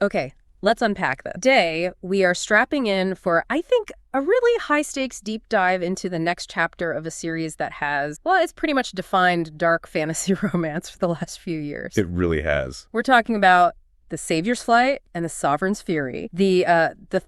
Okay, let's unpack this. Today, we are strapping in for, I think, a really high-stakes deep dive into the next chapter of a series that has, well, it's pretty much defined dark fantasy romance for the last few years. It really has. We're talking about The Savior's Flight and The Sovereign's Fury, the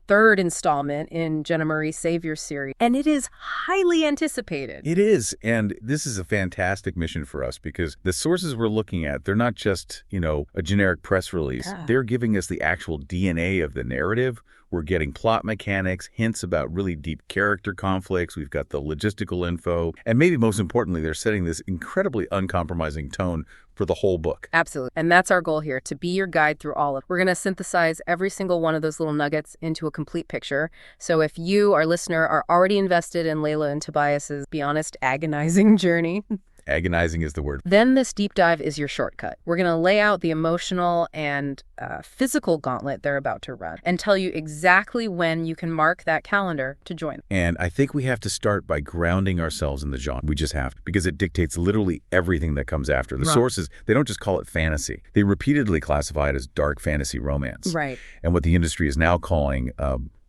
third installment in Jenna Marie's Savior series, and it is highly anticipated. It is, and this is a fantastic mission for us because the sources we're looking at, they're not just, a generic press release. Yeah. They're giving us the actual DNA of the narrative. We're getting plot mechanics, hints about really deep character conflicts. We've got the logistical info, and maybe most importantly, they're setting this incredibly uncompromising tone for the whole book. Absolutely. And that's our goal here, to be your guide through all of it. We're going to synthesize every single one of those little nuggets into a complete picture. So if you, our listener, are already invested in Leila and Tobias's, be honest, agonizing journey, Agonizing is the word. then this deep dive is your shortcut. We're going to lay out the emotional and physical gauntlet they're about to run and tell you exactly when you can mark that calendar to join. And I think we have to start by grounding ourselves in the genre. We just have to, because it dictates literally everything that comes after. The sources, they don't just call it fantasy. They repeatedly classify it as dark fantasy romance. Right. And what the industry is now calling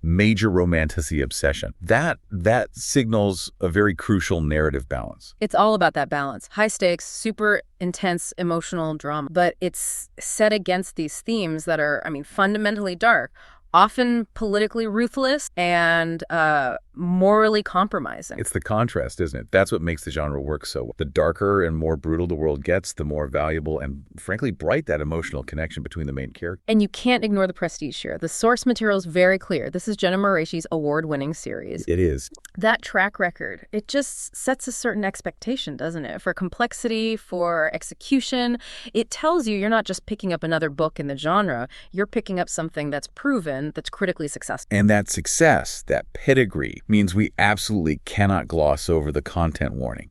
major romantasy obsession. That signals a very crucial narrative balance. It's all about that balance. High stakes, super intense emotional drama, but it's set against these themes that are, fundamentally dark, often politically ruthless and morally compromising. It's the contrast, isn't it? That's what makes the genre work so well. The darker and more brutal the world gets, the more valuable and, frankly, bright that emotional connection between the main characters. And you can't ignore the prestige here. The source material is very clear. This is Jenna Moreci's award-winning series. It is. That track record, it just sets a certain expectation, doesn't it? For complexity, for execution. It tells you you're not just picking up another book in the genre. You're picking up something that's proven, that's critically successful. And that success, that pedigree, means we absolutely cannot gloss over the content warning.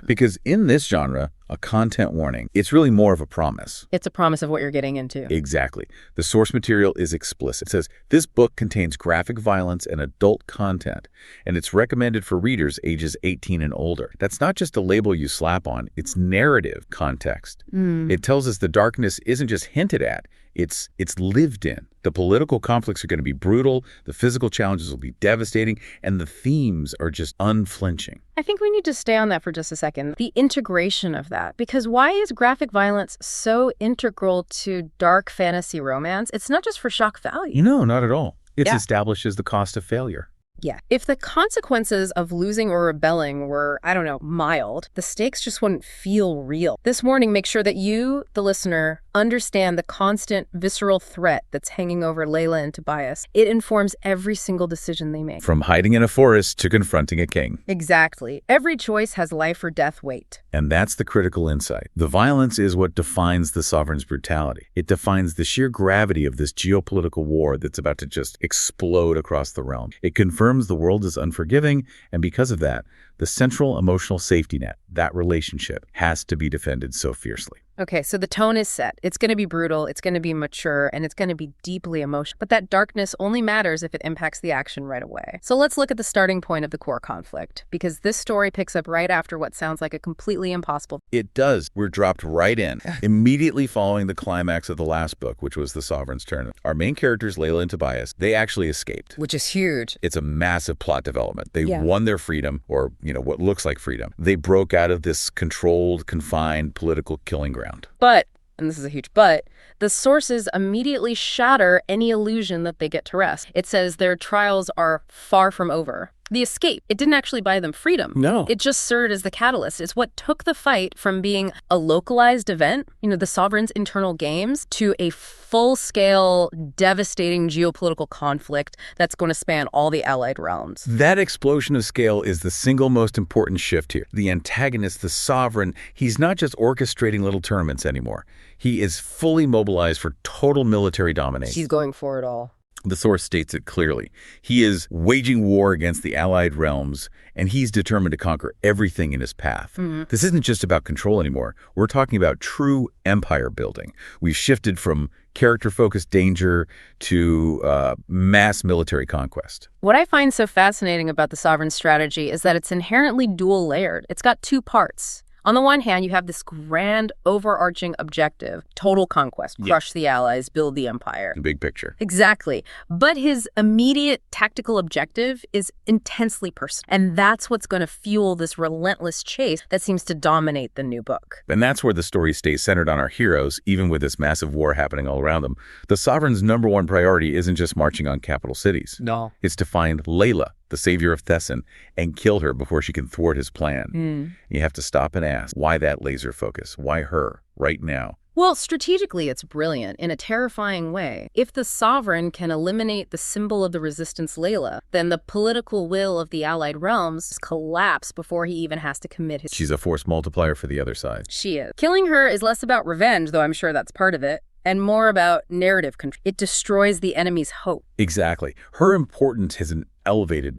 Because in this genre, a content warning, it's really more of a promise. It's a promise of what you're getting into. Exactly. The source material is explicit. It says, this book contains graphic violence and adult content, and it's recommended for readers ages 18 and older. That's not just a label you slap on, it's narrative context. It tells us the darkness isn't just hinted at, it's lived in. The political conflicts are going to be brutal, the physical challenges will be devastating, and the themes are just unflinching. I think we need to stay on that for just a second. The integration of that. Because why is graphic violence so integral to dark fantasy romance? It's not just for shock value. No, not at all. It's established as the cost of failure. Yeah. If the consequences of losing or rebelling were, mild, the stakes just wouldn't feel real. This warning makes sure that you, the listener, understand the constant visceral threat that's hanging over Leila and Tobias. It informs every single decision they make. From hiding in a forest to confronting a king. Exactly. Every choice has life or death weight. And that's the critical insight. The violence is what defines the Sovereign's brutality. It defines the sheer gravity of this geopolitical war that's about to just explode across the realm. It confirms the world is unforgiving, and because of that, the central emotional safety net, that relationship, has to be defended so fiercely. Okay, so the tone is set. It's going to be brutal, it's going to be mature, and it's going to be deeply emotional. But that darkness only matters if it impacts the action right away. So let's look at the starting point of the core conflict, because this story picks up right after what sounds like a completely impossible. It does. We're dropped right in, immediately following the climax of the last book, which was The Sovereign's Turn. Our main characters, Leila and Tobias, they actually escaped. Which is huge. It's a massive plot development. They won their freedom, or, what looks like freedom. They broke out of this controlled, confined political killing ground. But, and this is a huge but, the sources immediately shatter any illusion that they get to rest. It says their trials are far from over. The escape, it didn't actually buy them freedom. No. It just served as the catalyst. It's what took the fight from being a localized event, the Sovereign's internal games, to a full-scale, devastating geopolitical conflict that's going to span all the allied realms. That explosion of scale is the single most important shift here. The antagonist, the Sovereign, he's not just orchestrating little tournaments anymore. He is fully mobilized for total military domination. He's going for it all. The source states it clearly. He is waging war against the allied realms, and he's determined to conquer everything in his path. This isn't just about control anymore. We're talking about true empire building. We've shifted from character-focused danger to mass military conquest. What I find so fascinating about the Sovereign strategy is that it's inherently dual-layered. It's got two parts. On the one hand, you have this grand, overarching objective, total conquest, crush the Allies, build the empire. The big picture. Exactly. But his immediate tactical objective is intensely personal. And that's what's going to fuel this relentless chase that seems to dominate the new book. And that's where the story stays centered on our heroes, even with this massive war happening all around them. The Sovereign's #1 priority isn't just marching on capital cities. No. It's to find Leila, the savior of Thesson, and kill her before she can thwart his plan. You have to stop and ask, why that laser focus? Why her, right now? Well, strategically, it's brilliant in a terrifying way. If the Sovereign can eliminate the symbol of the resistance, Leila, then the political will of the Allied realms collapse before he even has to commit his... She's a force multiplier for the other side. She is. Killing her is less about revenge, though I'm sure that's part of it, and more about narrative control. It destroys the enemy's hope. Exactly. Her importance has elevated,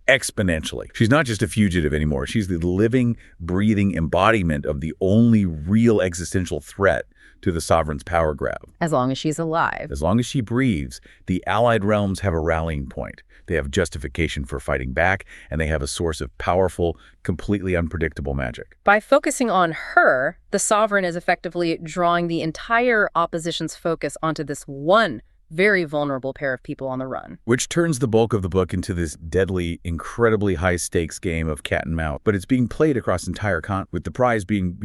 exponentially. She's not just a fugitive anymore. She's the living, breathing embodiment of the only real existential threat to the Sovereign's power grab. As long as she's alive. As long as she breathes, the Allied realms have a rallying point. They have justification for fighting back, and they have a source of powerful, completely unpredictable magic. By focusing on her, the Sovereign is effectively drawing the entire opposition's focus onto this one very vulnerable pair of people on the run. Which turns the bulk of the book into this deadly, incredibly high-stakes game of cat and mouse. But it's being played across entire continent, with the prize being,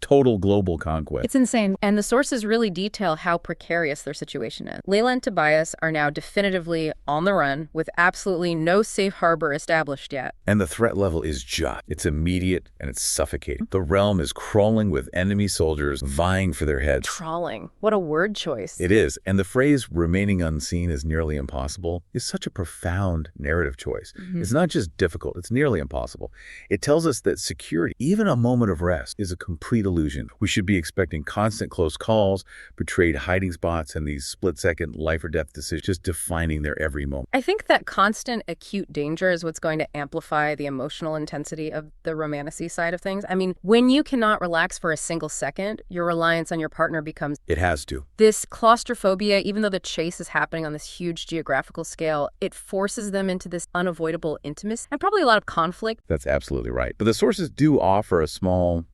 total global conquest. It's insane. And the sources really detail how precarious their situation is. Leila and Tobias are now definitively on the run, with absolutely no safe harbor established yet. And the threat level is just. It's immediate and it's suffocating. The realm is crawling with enemy soldiers vying for their heads. Trawling. What a word choice. It is. And the phrase remaining unseen is nearly impossible is such a profound narrative choice. It's not just difficult, it's nearly impossible. It tells us that security, even a moment of rest, is a complete illusion. We should be expecting constant close calls, betrayed hiding spots, and these split-second life-or-death decisions just defining their every moment. I think that constant acute danger is what's going to amplify the emotional intensity of the romantasy side of things. When you cannot relax for a single second, your reliance on your partner becomes... It has to. This claustrophobia, even though the chase is happening on this huge geographical scale, it forces them into this unavoidable intimacy and probably a lot of conflict. That's absolutely right. But the sources do offer a small,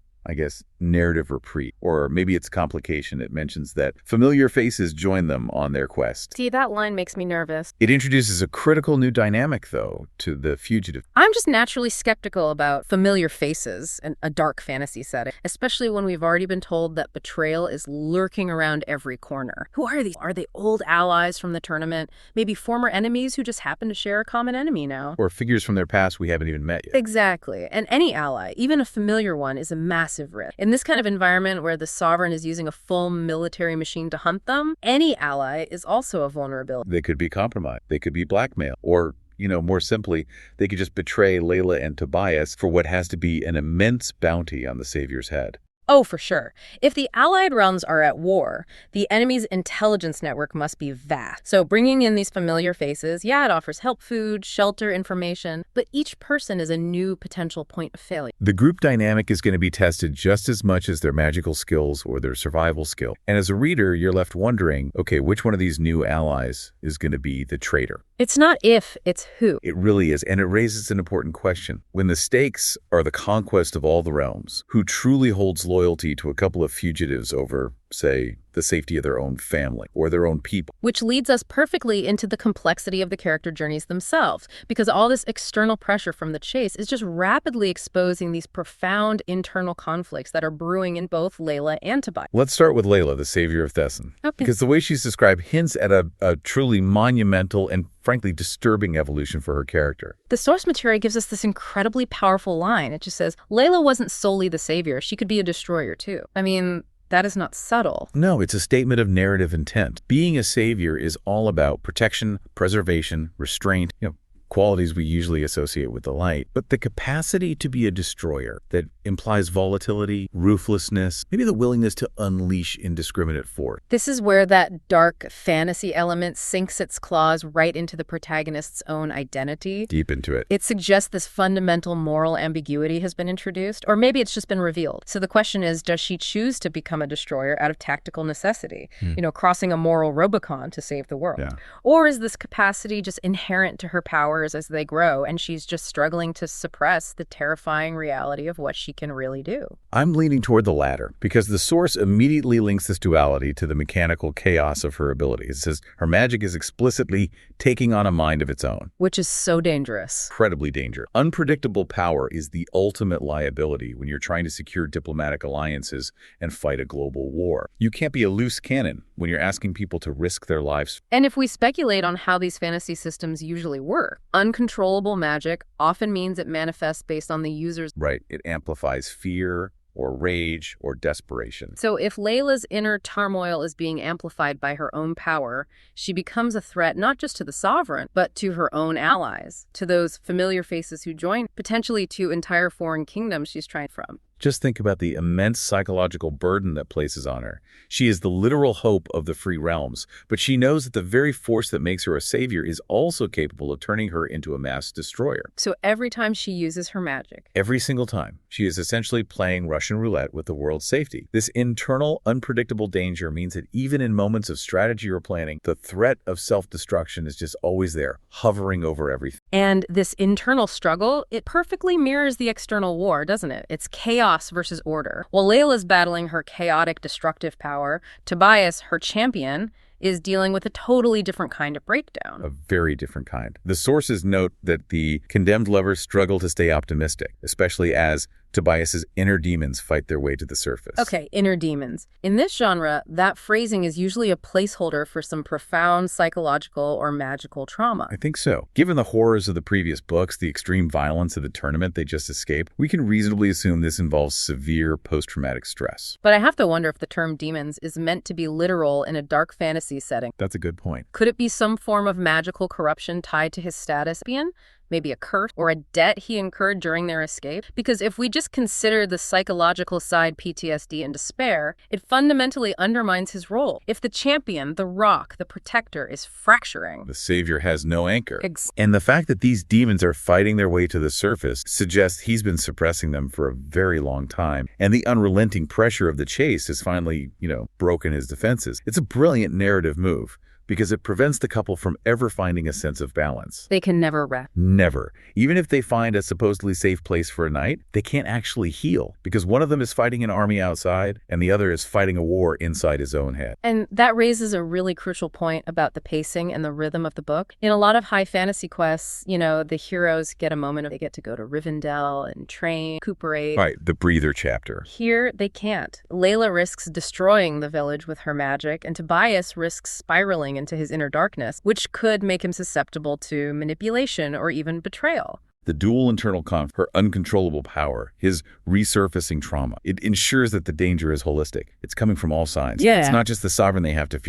narrative reprieve. Or maybe it's complication. It mentions that familiar faces join them on their quest. See, that line makes me nervous. It introduces a critical new dynamic, though, to the fugitive. I'm just naturally skeptical about familiar faces in a dark fantasy setting, especially when we've already been told that betrayal is lurking around every corner. Who are these? Are they old allies from the tournament? Maybe former enemies who just happen to share a common enemy now? Or figures from their past we haven't even met yet. Exactly. And any ally, even a familiar one, is a massive risk. In this kind of environment where the Sovereign is using a full military machine to hunt them, any ally is also a vulnerability. They could be compromised. They could be blackmailed. Or, more simply, they could just betray Leila and Tobias for what has to be an immense bounty on the Savior's head. Oh, for sure. If the Allied realms are at war, the enemy's intelligence network must be vast. So bringing in these familiar faces, it offers help, food, shelter, information, but each person is a new potential point of failure. The group dynamic is going to be tested just as much as their magical skills or their survival skill. And as a reader, you're left wondering, okay, which one of these new allies is going to be the traitor? It's not if, it's who. It really is, and it raises an important question. When the stakes are the conquest of all the realms, who truly holds loyalty to a couple of fugitives over, say, the safety of their own family or their own people? Which leads us perfectly into the complexity of the character journeys themselves, because all this external pressure from the chase is just rapidly exposing these profound internal conflicts that are brewing in both Leila and Tobias. Let's start with Leila, the savior of Thesson. Okay. Because the way she's described hints at a truly monumental and frankly disturbing evolution for her character. The source material gives us this incredibly powerful line. It just says, Leila wasn't solely the savior. She could be a destroyer too. That is not subtle. No, it's a statement of narrative intent. Being a savior is all about protection, preservation, restraint, qualities we usually associate with the light. But the capacity to be a destroyer that implies volatility, ruthlessness, maybe the willingness to unleash indiscriminate force. This is where that dark fantasy element sinks its claws right into the protagonist's own identity. Deep into it. It suggests this fundamental moral ambiguity has been introduced, or maybe it's just been revealed. So the question is, does she choose to become a destroyer out of tactical necessity, crossing a moral Rubicon to save the world? Yeah. Or is this capacity just inherent to her power powers as they grow, and she's just struggling to suppress the terrifying reality of what she can really do. I'm leaning toward the latter, because the source immediately links this duality to the mechanical chaos of her abilities. It says her magic is explicitly taking on a mind of its own. Which is so dangerous. Incredibly dangerous. Unpredictable power is the ultimate liability when you're trying to secure diplomatic alliances and fight a global war. You can't be a loose cannon when you're asking people to risk their lives. And if we speculate on how these fantasy systems usually work, uncontrollable magic often means it manifests based on the user's... Right. It amplifies fear or rage or desperation. So if Leila's inner turmoil is being amplified by her own power, she becomes a threat not just to the sovereign, but to her own allies, to those familiar faces who join, potentially to entire foreign kingdoms she's trying from. Just think about the immense psychological burden that places on her. She is the literal hope of the free realms, but she knows that the very force that makes her a savior is also capable of turning her into a mass destroyer. So every time she uses her magic, every single time, she is essentially playing Russian roulette with the world's safety. This internal, unpredictable danger means that even in moments of strategy or planning, the threat of self-destruction is just always there, hovering over everything. And this internal struggle, it perfectly mirrors the external war, doesn't it? It's chaos versus order. While Leila's battling her chaotic, destructive power, Tobias, her champion, is dealing with a totally different kind of breakdown. A very different kind. The sources note that the condemned lovers struggle to stay optimistic, especially as Tobias's inner demons fight their way to the surface. Okay, inner demons. In this genre, that phrasing is usually a placeholder for some profound psychological or magical trauma. I think so. Given the horrors of the previous books, the extreme violence of the tournament they just escaped, we can reasonably assume this involves severe post-traumatic stress. But I have to wonder if the term demons is meant to be literal in a dark fantasy setting. That's a good point. Could it be some form of magical corruption tied to his status? Maybe a curse or a debt he incurred during their escape? Because if we just consider the psychological side, PTSD and despair, it fundamentally undermines his role. If the champion, the rock, the protector is fracturing, the savior has no anchor. And the fact that these demons are fighting their way to the surface suggests he's been suppressing them for a very long time. And the unrelenting pressure of the chase has finally, broken his defenses. It's a brilliant narrative move, because it prevents the couple from ever finding a sense of balance. They can never rest. Never. Even if they find a supposedly safe place for a night, they can't actually heal, because one of them is fighting an army outside and the other is fighting a war inside his own head. And that raises a really crucial point about the pacing and the rhythm of the book. In a lot of high fantasy quests, the heroes get a moment, they get to go to Rivendell and train, recuperate. Right, the breather chapter. Here, they can't. Leila risks destroying the village with her magic, and Tobias risks spiraling into his inner darkness, which could make him susceptible to manipulation or even betrayal. The dual internal conflict, her uncontrollable power, his resurfacing trauma, it ensures that the danger is holistic. It's coming from all sides. Yeah. It's not just the sovereign they have to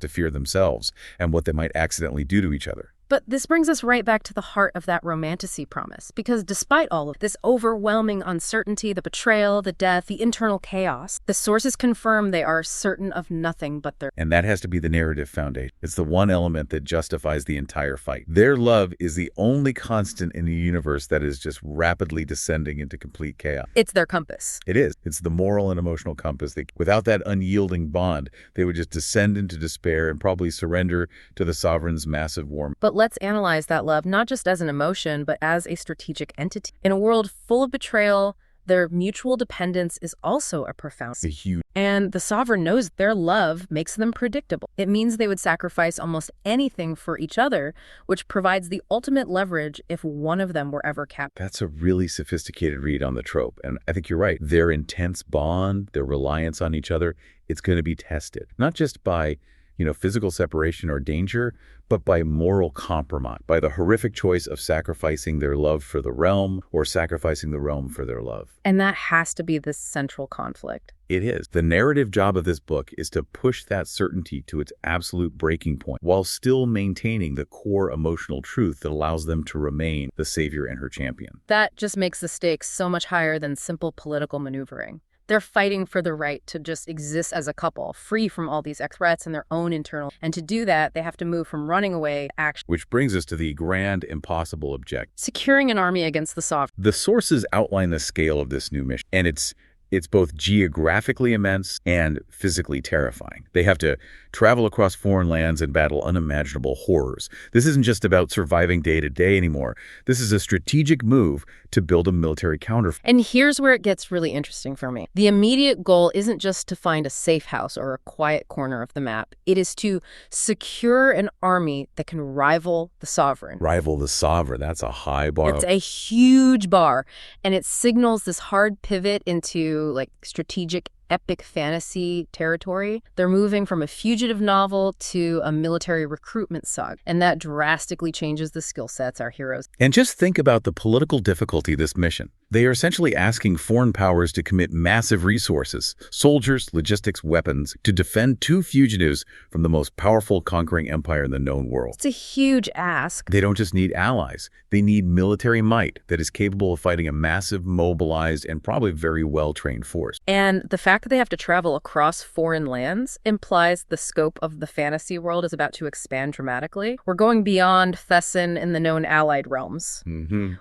fear themselves and what they might accidentally do to each other. But this brings us right back to the heart of that romantasy promise, because despite all of this overwhelming uncertainty, the betrayal, the death, the internal chaos, the sources confirm they are certain of nothing but their... And that has to be the narrative foundation. It's the one element that justifies the entire fight. Their love is the only constant in the universe that is just rapidly descending into complete chaos. It's their compass. It is. It's the moral and emotional compass. Without that unyielding bond, they would just descend into despair and probably surrender to the sovereign's massive war. But let's analyze that love not just as an emotion, but as a strategic entity. In a world full of betrayal, their mutual dependence is also a profound... And the sovereign knows their love makes them predictable. It means they would sacrifice almost anything for each other, which provides the ultimate leverage if one of them were ever captured. That's a really sophisticated read on the trope. And I think you're right. Their intense bond, their reliance on each other, it's going to be tested. Not just by physical separation or danger, but by moral compromise, by the horrific choice of sacrificing their love for the realm or sacrificing the realm for their love. And that has to be the central conflict. It is. The narrative job of this book is to push that certainty to its absolute breaking point while still maintaining the core emotional truth that allows them to remain the savior and her champion. That just makes the stakes so much higher than simple political maneuvering. They're fighting for the right to just exist as a couple, free from all these threats and their own internal. And to do that, they have to move from running away to action. Which brings us to the grand, impossible objective. Securing an army against the sovereign. The sources outline the scale of this new mission, and it's It's both geographically immense and physically terrifying. They have to travel across foreign lands and battle unimaginable horrors. This isn't just about surviving day to day anymore. This is a strategic move to build a military counter. And here's where it gets really interesting for me. The immediate goal isn't just to find a safe house or a quiet corner of the map. It is to secure an army that can rival the sovereign. Rival the sovereign. That's a high bar. It's a huge bar, and it signals this hard pivot into like strategic epic fantasy territory. They're moving from a fugitive novel to a military recruitment saga, and that drastically changes the skill sets our heroes. And just think about the political difficulty of this mission. They are essentially asking foreign powers to commit massive resources, soldiers, logistics, weapons, to defend two fugitives from the most powerful conquering empire in the known world. It's a huge ask. They don't just need allies. They need military might that is capable of fighting a massive, mobilized, and probably very well-trained force. And the fact that they have to travel across foreign lands implies the scope of the fantasy world is about to expand dramatically. We're going beyond Thesson and the known allied realms.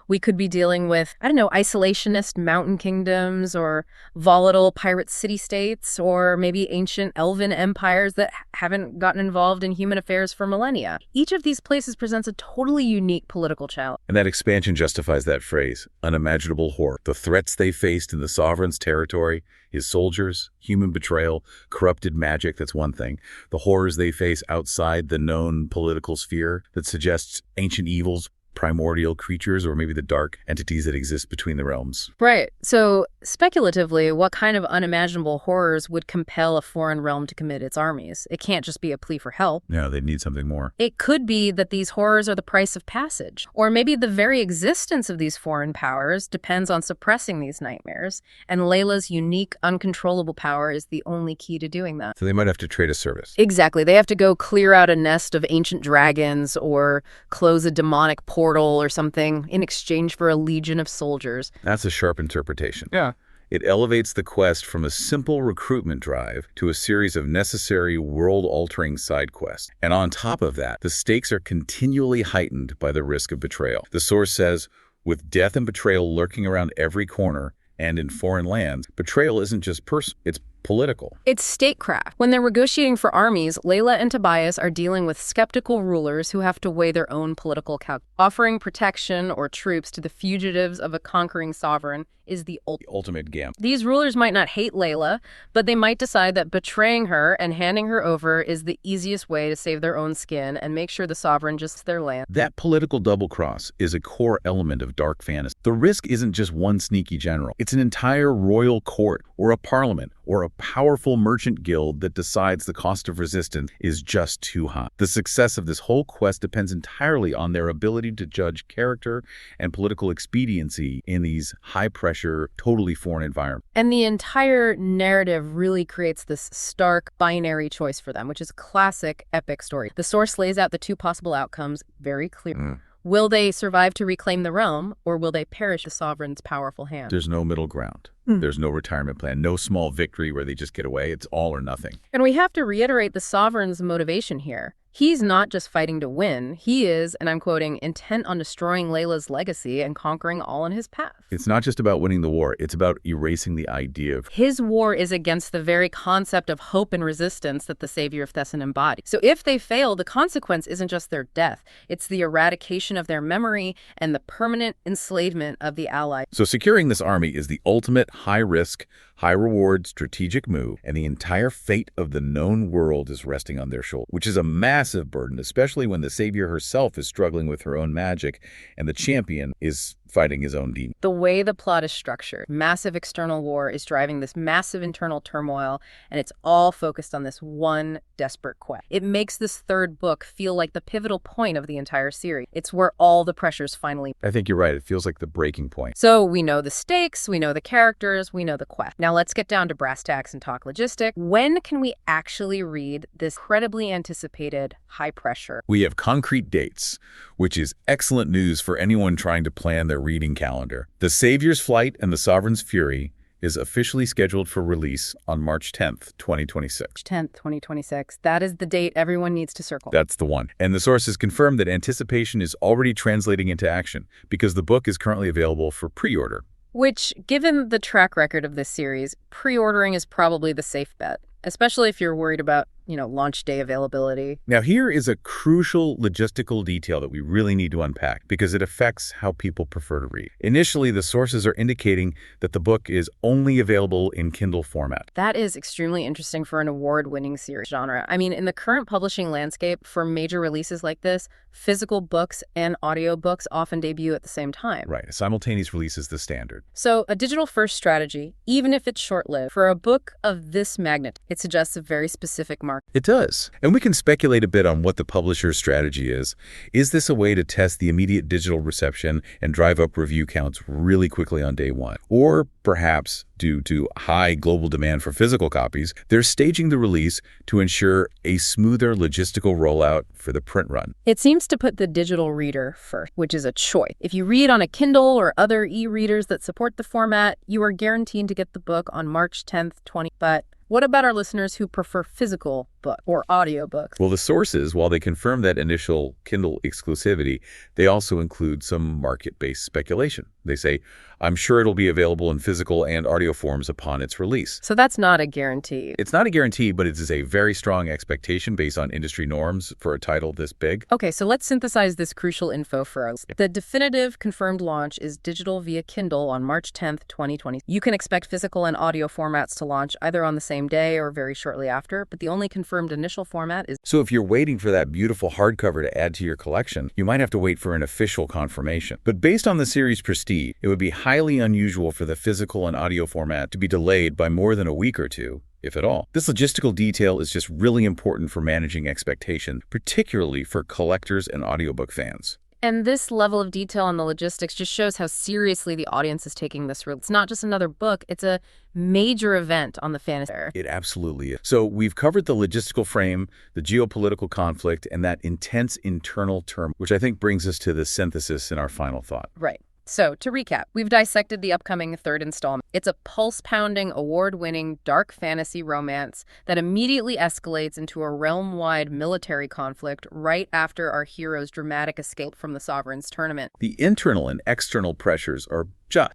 We could be dealing with, I don't know, isolationist mountain kingdoms or volatile pirate city-states or maybe ancient elven empires that haven't gotten involved in human affairs for millennia. Each of these places presents a totally unique political challenge. And that expansion justifies that phrase, unimaginable horror. The threats they faced in the sovereign's territory, his soldiers, human betrayal, corrupted magic, that's one thing. The horrors they face outside the known political sphere that suggests ancient evils, primordial creatures, or maybe the dark entities that exist between the realms. Right. So speculatively, what kind of unimaginable horrors would compel a foreign realm to commit its armies? It can't just be a plea for help. No, they'd need something more. It could be that these horrors are the price of passage. Or maybe the very existence of these foreign powers depends on suppressing these nightmares, and Leila's unique, uncontrollable power is the only key to doing that. So they might have to trade a service. Exactly. They have to go clear out a nest of ancient dragons or close a demonic portal or something in exchange for a legion of soldiers. That's a sharp interpretation. Yeah. It elevates the quest from a simple recruitment drive to a series of necessary world-altering side quests. And on top of that, the stakes are continually heightened by the risk of betrayal. The source says, with death and betrayal lurking around every corner and in foreign lands, betrayal isn't just personal, it's political. It's statecraft. When they're negotiating for armies, Leila and Tobias are dealing with skeptical rulers who have to weigh their own political calculus. Offering protection or troops to the fugitives of a conquering sovereign is the ultimate gamble. These rulers might not hate Leila, but they might decide that betraying her and handing her over is the easiest way to save their own skin and make sure the sovereign just their land. That political double-cross is a core element of dark fantasy. The risk isn't just one sneaky general. It's an entire royal court or a parliament or a powerful merchant guild that decides the cost of resistance is just too high. The success of this whole quest depends entirely on their ability to judge character and political expediency in these high-pressure, totally foreign environments. And the entire narrative really creates this stark binary choice for them, which is a classic epic story. The source lays out the two possible outcomes very clearly. Will they survive to reclaim the realm, or will they perish the sovereign's powerful hand? There's no middle ground. There's no retirement plan, no small victory where they just get away. It's all or nothing. And we have to reiterate the sovereign's motivation here. He's not just fighting to win. He is, and I'm quoting, intent on destroying Leila's legacy and conquering all in his path. It's not just about winning the war. It's about erasing the idea of... His war is against the very concept of hope and resistance that the savior of Thesson embodied. So if they fail, the consequence isn't just their death. It's the eradication of their memory and the permanent enslavement of the allies. So securing this army is the ultimate high-risk, high-reward strategic move, and the entire fate of the known world is resting on their shoulders, which is a massive burden, especially when the savior herself is struggling with her own magic and the champion is fighting his own demon. The way the plot is structured, massive external war is driving this massive internal turmoil, and it's all focused on this one desperate quest. It makes this third book feel like the pivotal point of the entire series. It's where all the pressures finally... I think you're right. It feels like the breaking point. So we know the stakes, we know the characters, we know the quest. Now let's get down to brass tacks and talk logistics. When can we actually read this incredibly anticipated high pressure? We have concrete dates, which is excellent news for anyone trying to plan their reading calendar. The Savior's Flight and the Sovereign's Fury is officially scheduled for release on March 10th, 2026. 10th, 2026. That is the date everyone needs to circle. That's the one. And the sources confirm that anticipation is already translating into action because the book is currently available for pre-order. Which, given the track record of this series, pre-ordering is probably the safe bet, especially if you're worried about, launch day availability. Now, here is a crucial logistical detail that we really need to unpack because it affects how people prefer to read. Initially, the sources are indicating that the book is only available in Kindle format. That is extremely interesting for an award-winning series genre. I mean, in the current publishing landscape, for major releases like this, physical books and audiobooks often debut at the same time. Right, a simultaneous release is the standard. So a digital-first strategy, even if it's short-lived, for a book of this magnitude, it suggests a very specific market. It does. And we can speculate a bit on what the publisher's strategy is. Is this a way to test the immediate digital reception and drive up review counts really quickly on day one? Or perhaps, due to high global demand for physical copies, they're staging the release to ensure a smoother logistical rollout for the print run. It seems to put the digital reader first, which is a choice. If you read on a Kindle or other e-readers that support the format, you are guaranteed to get the book on March 10th, But what about our listeners who prefer physical book or audiobooks? Well, the sources, while they confirm that initial Kindle exclusivity, they also include some market-based speculation. They say, I'm sure it'll be available in physical and audio forms upon its release. So that's not a guarantee. It's not a guarantee, but it is a very strong expectation based on industry norms for a title this big. Okay, so let's synthesize this crucial info for us. The definitive confirmed launch is digital via Kindle on March 10th, 2020. You can expect physical and audio formats to launch either on the same day or very shortly after, but the only confirmed initial format is... So if you're waiting for that beautiful hardcover to add to your collection, you might have to wait for an official confirmation. But based on the series' prestige, it would be highly unusual for the physical and audio format to be delayed by more than a week or two, if at all. This logistical detail is just really important for managing expectation, particularly for collectors and audiobook fans. And this level of detail on the logistics just shows how seriously the audience is taking this release. It's not just another book, it's a major event on the fantasy. It absolutely is. So we've covered the logistical frame, the geopolitical conflict, and that intense internal turmoil, which I think brings us to the synthesis in our final thought. Right. So, to recap, we've dissected the upcoming third installment. It's a pulse-pounding, award-winning, dark fantasy romance that immediately escalates into a realm-wide military conflict right after our hero's dramatic escape from the Sovereign's tournament. The internal and external pressures are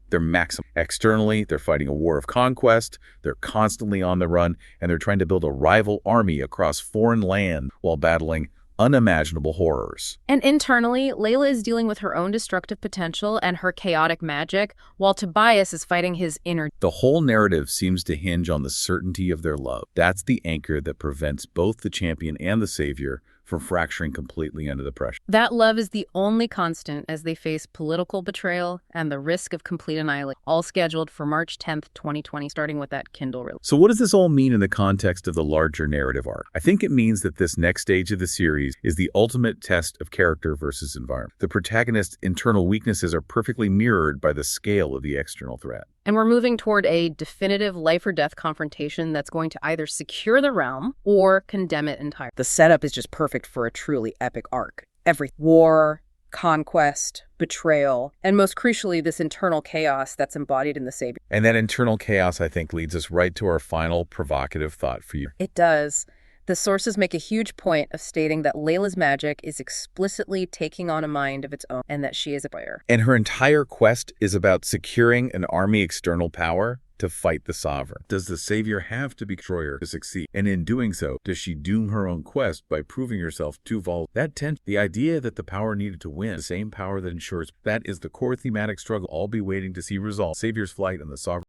they're maximum. Externally, they're fighting a war of conquest, they're constantly on the run, and they're trying to build a rival army across foreign land while battling unimaginable horrors. And internally, Leila is dealing with her own destructive potential and her chaotic magic, while Tobias is fighting his inner... The whole narrative seems to hinge on the certainty of their love. That's the anchor that prevents both the champion and the savior from fracturing completely under the pressure. That love is the only constant as they face political betrayal and the risk of complete annihilation, all scheduled for March 10th, 2020, starting with that Kindle release. So what does this all mean in the context of the larger narrative arc? I think it means that this next stage of the series is the ultimate test of character versus environment. The protagonist's internal weaknesses are perfectly mirrored by the scale of the external threat. And we're moving toward a definitive life-or-death confrontation that's going to either secure the realm or condemn it entirely. The setup is just perfect for a truly epic arc. Every war, conquest, betrayal, and most crucially, this internal chaos that's embodied in the Savior. And that internal chaos, I think, leads us right to our final provocative thought for you. It does. The sources make a huge point of stating that Leila's magic is explicitly taking on a mind of its own and that she is a player. And her entire quest is about securing an army external power to fight the Sovereign. Does the Savior have to be destroyer to succeed? And in doing so, does she doom her own quest by proving herself too vulnerable? That tension, the idea that the power needed to win, the same power that ensures, that is the core thematic struggle all be waiting to see resolved. Savior's flight and the Sovereign.